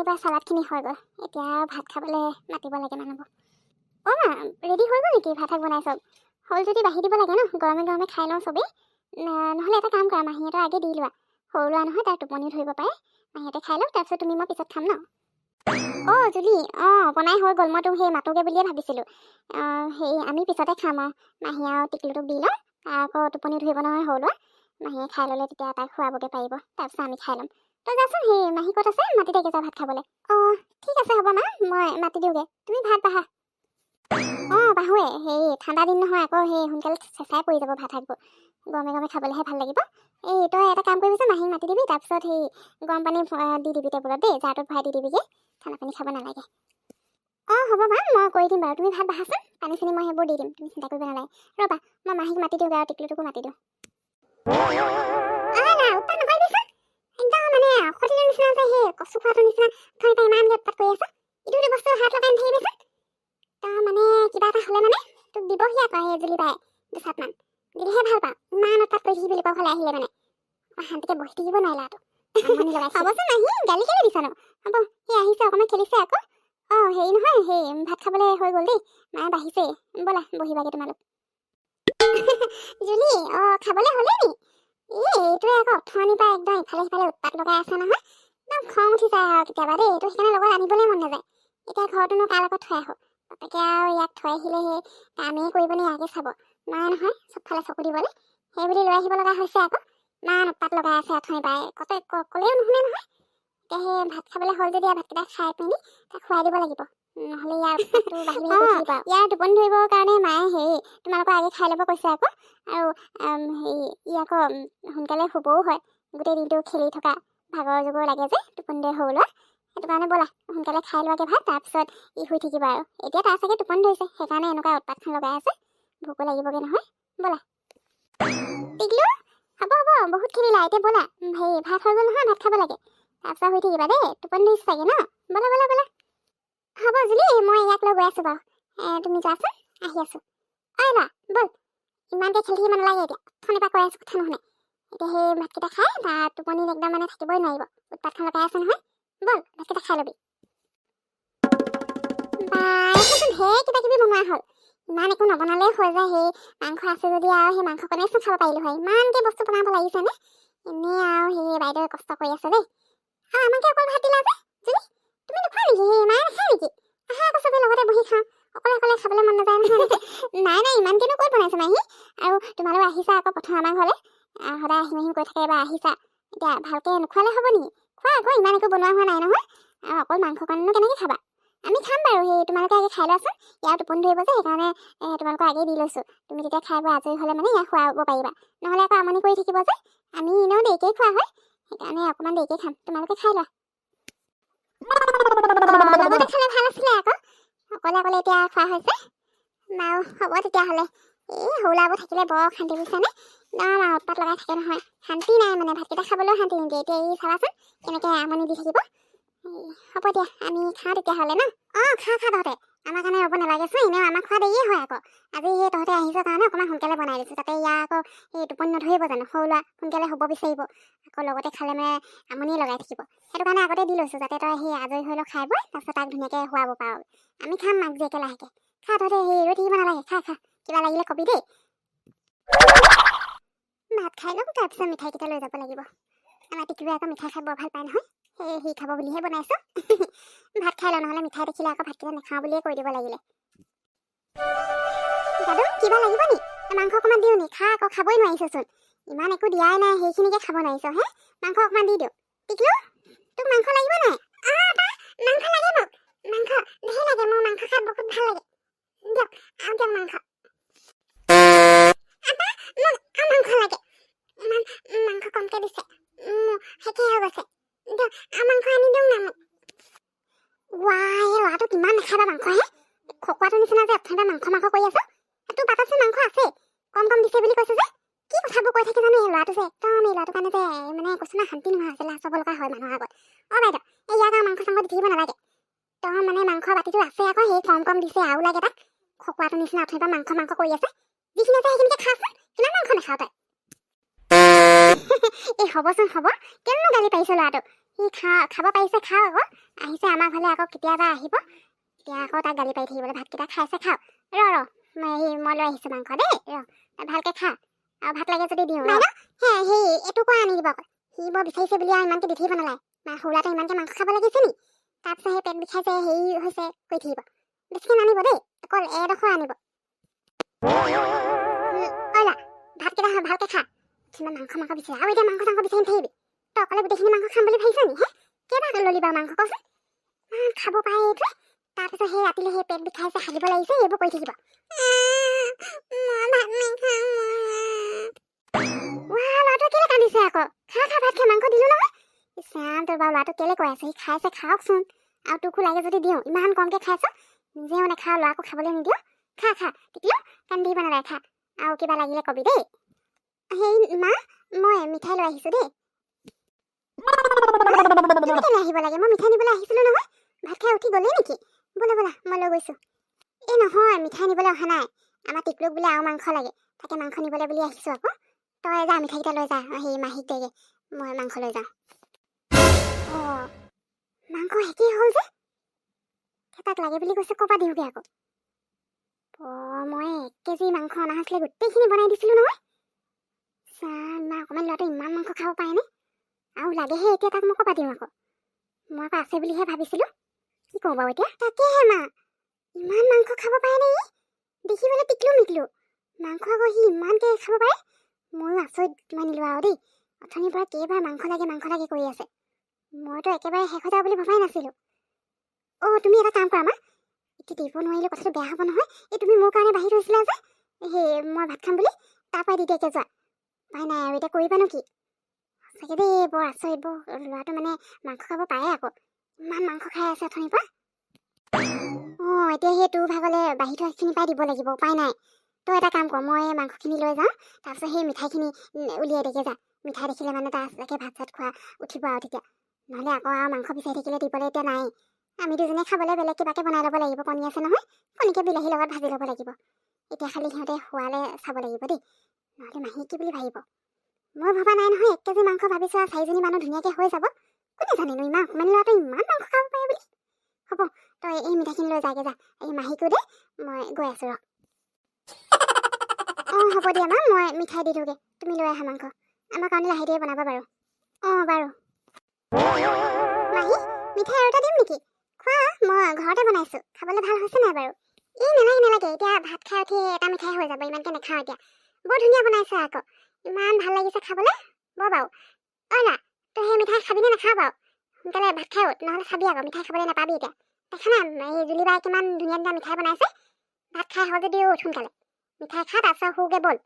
এইবাৰ চালাডখিনি হৈ গ'ল এতিয়া ভাত খাবলৈ মাতিব লাগে মানুহবোৰ অ' মা ৰেডি হৈ গ'ল নেকি ভাত বনাই চব হ'ল যদি বাঢ়ি দিব লাগে ন গৰমে গৰমে খাই লওঁ চবেই নহ'লে এটা কাম কৰা মাহীহঁতৰ আগে দি লোৱা সৰু ল'ৰা নহয় তাৰ টোপনিও ধৰিব পাৰে মাহীহঁতে খাই লওক তাৰপিছত তুমি মই পিছত খাম ন অ' জুলি বনাই হৈ গ'ল মই তোক সেই মাতোগে বুলিয়ে ভাবিছিলোঁ সেই আমি পিছতে খাম আৰু মাহী আৰু টিকলুটোক দি লওঁ আকৌ টোপনি ধৰিব নহয় সৰু ল'ৰা মাহীয়ে খাই ল'লে তেতিয়া তাক খুৱাবগৈ পাৰিব তাৰপিছত আমি খাই ল'ম তই যাচোন সেই মাহী ক'ত আছে মাতি দেগে যা ভাত খাবলৈ ঠিক আছে হ'ব মা মই মাতি দিওঁগৈ তুমি ভাত বাঢ়া বাঢ়োৱে সেই ঠাণ্ডা দিন নহয় আকৌ সেই সোনকালে চেঁচাই পৰি যাব ভাত শাকবোৰ গৰমে গৰমে খাবলৈহে ভাল লাগিব তই এটা কাম কৰিবিচোন মাহীক মাতি দিবি তাৰপিছত সেই গৰম পানী দি দিবি টেবুলত দেই জাৰটোত ভৰাই দি দিবিগৈ ঠাণ্ডা পানী খাব নালাগে হ'ব মা মই কৰি দিম বাৰু তুমি ভাত বাঢ়াচোন পানী চানী মই সেইবোৰ দি দিম তুমি চিন্তা কৰিব নালাগে ৰ'বা মই মাহীক মাতি দিওঁগৈ আৰু টিকলুটোকো মাতি দিওঁ একদম মানে সতিলৰ নিচিনা যে সেই কচু খোৱাটোৰ নিচিনা থৈ পাই ইমান উৎপাত কৰি আছা ইটো বস্তু হাত লগাই নাথাকিবিচোন তই মানে কিবা এটা হ'লে মানে তোক দিবহি আকৌ সেই জুলি বাই দুচাটমান দিলেহে ভাল পাওঁ ইমান উৎপাত কৰি থাকিবি লোকৰ ঘৰলৈ আহিলে মানে শান্তিকে বহি থাকিব নোৱাৰিলা হ'বচোন আহি গালি কেলে দিছা ন হ'ব সেই আহিছে অকণমান খেলিছে আকৌ হেৰি নহয় সেই ভাত খাবলৈ হৈ গ'ল দেই মায়ে বাঢ়িছে ব'লা বহিবাগে তোমালোক জুলি খাবলৈ হ'লে নি এইটোৱে আকৌ অথনিৰ পৰা একদম ইফালে সিফালে উৎপাত লগাই আছে নহয় একদম খং উঠি যায় আৰু কেতিয়াবা দেই এইটো সেইকাৰণে লগত আনিবলৈ মন নাযায় এতিয়া ঘৰটোনো কাৰ লগত থৈ আহোঁ বাপেকে আৰু ইয়াক থৈ আহিলে সেই কামেই কৰিবনে ইয়াকে চাব নাই নহয় চবফালে চকু দিবলৈ সেই বুলি লৈ আহিব লগা হৈছে আকৌ ইমান উৎপাত লগাই আছে অথনিৰ পৰাই ক'লেও নুশুনে নহয় এতিয়া সেই ভাত খাবলৈ হ'ল যদি ভাতকেইটা খাই পিনি তাক খুৱাই দিব লাগিব নহ'লে ইয়াৰ ইয়াৰ টোপনি ধৰিবৰ কাৰণে মায়ে হেৰি তোমালোকৰ আগে খাই ল'ব কৈছে আকৌ আৰু হেৰি ই আকৌ সোনকালে শুবও হয় গোটেই দিনটো খেলি থকা ভাগৰ জোগৰ লাগে যে টোপনি ধৰে সৰু ল'ৰা সেইটো কাৰণে ব'লা সোনকালে খাই লোৱাগে ভাত তাৰপিছত ই শুই থাকিব আৰু এতিয়া তাৰ চাগে টোপনি ধৰিছে সেইকাৰণে এনেকুৱা উৎপাতখন লগাই আছে ভোকো লাগিবগৈ নহয় ব'লা টিকলু হ'ব বহুত খেলিলা এতিয়া ব'লা হেৰি ভাত হৈ গ'ল নহয় ভাত খাব লাগে তাৰপিছত শুই থাকিবা দেই টোপনি ধৰিছে চাগে ন ব'লা হ'ব জুলি মই ইয়াক লৈ গৈ আছোঁ বাৰু তুমি যোৱাচোন আহি আছোঁ ল'ৰা ব'ল ইমানকৈ খেলি থাকিব নালাগে এতিয়া অথনিৰ পৰা কৈ আছোঁ কথা নুশুনে এতিয়া সেই ভাতকেইটা খাই তাৰ টোপনিত একদম মানে থাকিবই নোৱাৰিব উৎপাতখন লগাই আছে নহয় ব'ল ভাতকেইটা খাই ল'বি ঢেৰ কিবা কিবি বনোৱা হ'ল ইমান একো নবনালেই হৈ যায় সেই মাংস আছে যদি আৰু সেই মাংসকণে চব খাব পাৰিলোঁ হয় ইমানকৈ বস্তু বনাব লাগিছেনে এনেই আৰু সেই বাইদেৱে কষ্ট কৰি আছে দেই আৰু আমাকে অকল ভাত দিলা যে জুলি তুমি নোখোৱা নেকি সেই মায়ে নাখায় নেকি আহা আকৌ চবেই লগতে বহি খাওঁ অকলে খাবলৈ মন নাযায় নহয় নাই ইমানকেনো ক'ত বনাইছে মাহী আৰু তোমালোক আহিছা আকৌ প্ৰথম আমাৰ ঘৰলৈ সদায় আহিম কৈ থাকে এবাৰ আহিছা এতিয়া ভালকৈ নোখোৱালে হ'ব নেকি খোৱা আকৌ ইমান একো বনোৱা হোৱা নাই নহয় আৰু অকল মাংসকণনো কেনেকৈ খাবা আমি খাম বাৰু সেই তোমালোকে আগে খাই লোৱাচোন ইয়াৰ টোপনি ধৰিব যে সেইকাৰণে তোমালোকৰ আগেই দি লৈছোঁ তুমি যেতিয়া খাই বৈ আজৰি হ'লে মানে ইয়াক খুৱাব পাৰিবা নহ'লে আকৌ আমনি কৰি থাকিব যে আমি এনেও দেৰিকৈ খোৱা হয় সেইকাৰণে অকণমান দেৰিকৈ খাম তোমালোকে খাই লোৱা লগতে খালে ভাল আছিলে আকৌ অকলে এতিয়া খোৱা হৈছে বাৰু হ'ব তেতিয়াহ'লে সৰু ল'ৰাবোৰ থাকিলে বৰ শান্তি বুজিছানে একদম উৎপাত লগাই থাকে নহয় শান্তি নাই মানে ভাতকেইটা খাবলৈও শান্তি নিদিয়ে এতিয়া চাবাচোন কেনেকৈ আমনি দি থাকিব হ'ব দিয়া আমি খাওঁ তেতিয়াহ'লে ন খা তহঁতে আমাৰ কাৰণে ৰ'ব নালাগেচোন এনেও আমাক খোৱা দেৰিয়ে হয় আকৌ আজি সেই তহঁতে আহিছ কাৰণে অকণমান সোনকালে বনাই দিছোঁ তাতে ইয়াৰ আকৌ সেই টোপনি নধৰিব জানো সৰু ল'ৰা সোনকালে শুব বিচাৰিব আকৌ লগতে খালে মানে আমনিয়ে লগাই থাকিব সেইটো কাৰণে আগতে দি লৈছোঁ যাতে তই সেই আজৰি হৈ লওক খাই বৈ তাৰপিছত তাক ধুনীয়াকৈ শুৱাব পাৰ আমি খাম মাক জীয়েকে লাহেকৈ খা তহঁতে সেই ৰৈ থাকিব নালাগে খা কিবা লাগিলে কবি দেই ভাত খাই ল'ম তাৰপিছত মিঠাইকেইটা লৈ যাব লাগিব আমাৰ টিকলুৱে আকৌ মিঠাই খাই বৰ ভাল পায় নহয় সি খাব বুলিহে বনাইছোঁ ভাত খাই লওঁ নহ'লে মিঠাই দেখিলে আকৌ ভাতকেইটা নাখাওঁ বুলিয়ে কৈ দিব লাগিলে দাদু কিবা লাগিব নি মাংস অকণমান দিওঁ নি খা আকৌ খাবই নোৱাৰিছচোন ইমান একো দিয়াই নাই সেইখিনিকে খাব নোৱাৰিছ মাংস অকণমান দি দিওঁ টিকলু তোক মাংস লাগিব নাই মাংস লাগে মোক মাংস ধেৰ লাগে মোৰ মাংস খাই বহুত ভাল লাগে দিয়ক মাংস মাংস লাগে ইমান মাংস কমকৈ দিছে শেষেই হৈ গৈছে দিয়ক মাংস আনি দিওঁ না মোক ল'ৰাটো কিমান নাখাবা মাংস খকুৱাটোৰ নিচিনা যে অথনিতে মাংস কৰি আছ তোৰ বাটত মাংস আছে কম দিছে বুলি কৈছে যে কি কথাবোৰ কৈ থাকে জানো এই ল'ৰাটো যে একদম এই ল'ৰাটোৰ কাৰণে যে মানে কৈছো না শান্তি নোহোৱা হৈছে লাজ পাব লগা হয় মানুহৰ আগত বাইদেউ ইয়াক আৰু মাংস চাংস দি থাকিব নালাগে তই মানে মাংস বাতিটো আছে আকৌ সেই কম দিছে আৰু লাগে তাক খকুৱাটোৰ নিচিনা অথনিতে মাংস কৰি আছে যিখিনি আছে সেইখিনিকে খাচোন কিমান মাংস নাখাৱ তই হ'বচোন হ'ব কেনেনো গালি পাৰিছ ল'ৰাটোক সি খাব পাৰিছে খাওঁ আকৌ আহিছে আমাৰ ঘৰলৈ আকৌ কেতিয়াবা আহিব এতিয়া আকৌ তাক গালি পাৰি থাকিবলৈ ভাতকেইটা খাইছে খাওঁ মই লৈ আহিছোঁ মাংস দেই ভালকৈ খা আৰু ভাত লাগে যদি দিওঁ সেই এইটো কোৱা আনি দিব আকৌ সি বৰ বিচাৰিছে বুলি আৰু ইমানকৈ দি থাকিব নালাগে সৰু ল'ৰাটোৱে ইমানকৈ মাংস খাব লাগিছে নি তাৰপিছত সেই পেট বিষাইছে হেৰি হৈছে কৰি থাকিব বেছিকৈ নানিব দেই অকল এডোখৰ আনিব অইলা ভাতকেইটা ভালকৈ খা কিমান মাংস বিচাৰে আৰু এতিয়া মাংস বিচাৰি নাথাকিবি তই অকলে গোটেইখিনি মাংস খাম বুলি ভাবিছ নি কেইবাৰ ললি বাৰু মাংস কচোন খাব পাৰে এইটোৱে তাৰপিছত সেই ৰাতিলৈ সেই পেট বিষাইছে হাগিব লাগিছে এইবোৰ কৰি থাকিব ল'ৰাটোৱে কেলে কান্দিছে আকৌ খা ভাত খা মাংস দিলো নহয় ইছৰাম তোৰ বাৰু ল'ৰাটো কেলে কৈ আছে সি খাইছে খাওকচোন আৰু তোকো লাগে যদি দিওঁ ইমান কমকৈ খাইছ নিজেও নেখাওঁ ল'ৰাকো খাবলৈ নিদিওঁ খা টিকলো কান্দিব নালাগে খা আৰু কিবা লাগিলে কবি দেই সেই মা মই মিঠাই লৈ আহিছোঁ দেই আহিব লাগে মই মিঠাই নিবলৈ আহিছিলোঁ নহয় ভাত খাই উঠি গ'লেই নেকি ব'লা মই লৈ গৈছোঁ এই নহয় মিঠাই নিবলৈ অহা নাই আমাৰ টিকলুক বোলে আৰু মাংস লাগে তাকে মাংস নিবলৈ বুলি আহিছোঁ আকৌ তই যা মিঠাইকেইটা লৈ যা সেই মাহীক দেগে মই মাংস লৈ যাওঁ অঁ মাংস শেষেই হ'ল যে তাক লাগে বুলি কৈছে ক'ৰপৰা দিওঁগৈ আকৌ মই 1 কেজি মাংস অনা হৈছিলে গোটেইখিনি বনাই দিছিলোঁ নহয় অকণমান ল'ৰাটো ইমান মাংস খাব পাৰেনে আৰু লাগেহে এতিয়া তাক মই ক'ৰপৰা দিওঁ আকৌ মই আকৌ আছে বুলিহে ভাবিছিলোঁ কি কওঁ বাৰু এতিয়া তাকেহে মা ইমান মাংস খাব পাৰেনে ই দেখিবলৈ টিকলো মিকলো মাংস আকৌ সি ইমানকৈ খাব পাৰে ময়ো আচৰিত মানিলোঁ আৰু দেই অথনিৰ পৰা কেইবাৰ মাংস লাগে কৰি আছে মইতো একেবাৰে শেষ হৈ যাব বুলি ভবাই নাছিলোঁ তুমি এটা কাম কৰা মা এতিয়া দিব নোৱাৰিলে কথাটো বেয়া হ'ব নহয় তুমি মোৰ কাৰণে বাঢ়ি থৈছিলা যে সেই মই ভাত খাম বুলি তাৰপৰাই দি দিয়াকৈ যোৱা পাই নাই আৰু এতিয়া কৰিবানো কি সঁচাকৈ দেই বৰ আচৰিত ল'ৰাটো মানে মাংস খাব পাৰে আকৌ ইমান মাংস খাই আছে অথনিৰ পৰা এতিয়া সেই তোৰ ভাগলৈ বাঢ়ি থোৱাখিনি পাই দিব লাগিব উপায় নাই তই এটা কাম কৰ মই মাংসখিনি লৈ যাওঁ তাৰপিছত সেই মিঠাইখিনি উলিয়াই দিকে যা মিঠাই দেখিলে মানে তাকে ভাত চাত খোৱা উঠিব আৰু তেতিয়া নহ'লে আকৌ আৰু মাংস বিচাৰি থাকিলে দিবলৈ এতিয়া নাই আমি দুজনে খাবলৈ বেলেগ কিবাকৈ বনাই ল'ব লাগিব কণী আছে নহয় কণীকে বিলাহীৰ লগত ভাজি ল'ব লাগিব এতিয়া খালি সিহঁতে খোৱালে চাব লাগিব দেই নহ'লে মাহী কি বুলি ভাবিব মই ভবা নাই নহয় 1 কেজি মাংস ভাবিছোঁ আৰু 4জনী মানুহ ধুনীয়াকৈ হৈ যাব কোনে জানেনো ইমান অকণমানি ল'ৰাটো ইমান মাংস খাব পাৰে বুলি হ'ব তই এই মিঠাইখিনি লৈ যাগে যা এই মাহীকো দে মই গৈ আছোঁ হ'ব দিয়া মা মই মিঠাই দি দিওঁগৈ তুমি লৈ আহা মাংস আমাৰ কাৰণে লাহে ধীৰে বনাবা বাৰু বাৰু মাহী মিঠাই আৰু এটা দিম নেকি খোৱা মই ঘৰতে বনাইছোঁ খাবলৈ ভাল হৈছে নাই বাৰু নালাগে এতিয়া ভাত খাই উঠি এটা মিঠাই হৈ যাব ইমানকৈ নাখাওঁ এতিয়া বৰ ধুনীয়া বনাইছে আকৌ ইমান ভাল লাগিছে খাবলৈ বাৰু অইলা তই সেই মিঠাই খাবিনে নাখাওঁ বাৰু সোনকালে ভাত খাই উঠ নহ'লে খাবি আকৌ মিঠাই খাবলৈ নাপাবি এতিয়া দেখা না এই জুলি বাই কিমান ধুনীয়া মিঠাই বনাইছে ভাত খাই হয় যদি উঠ সোনকালে মিঠাই খা তাৰপিছত শুগে ব'ল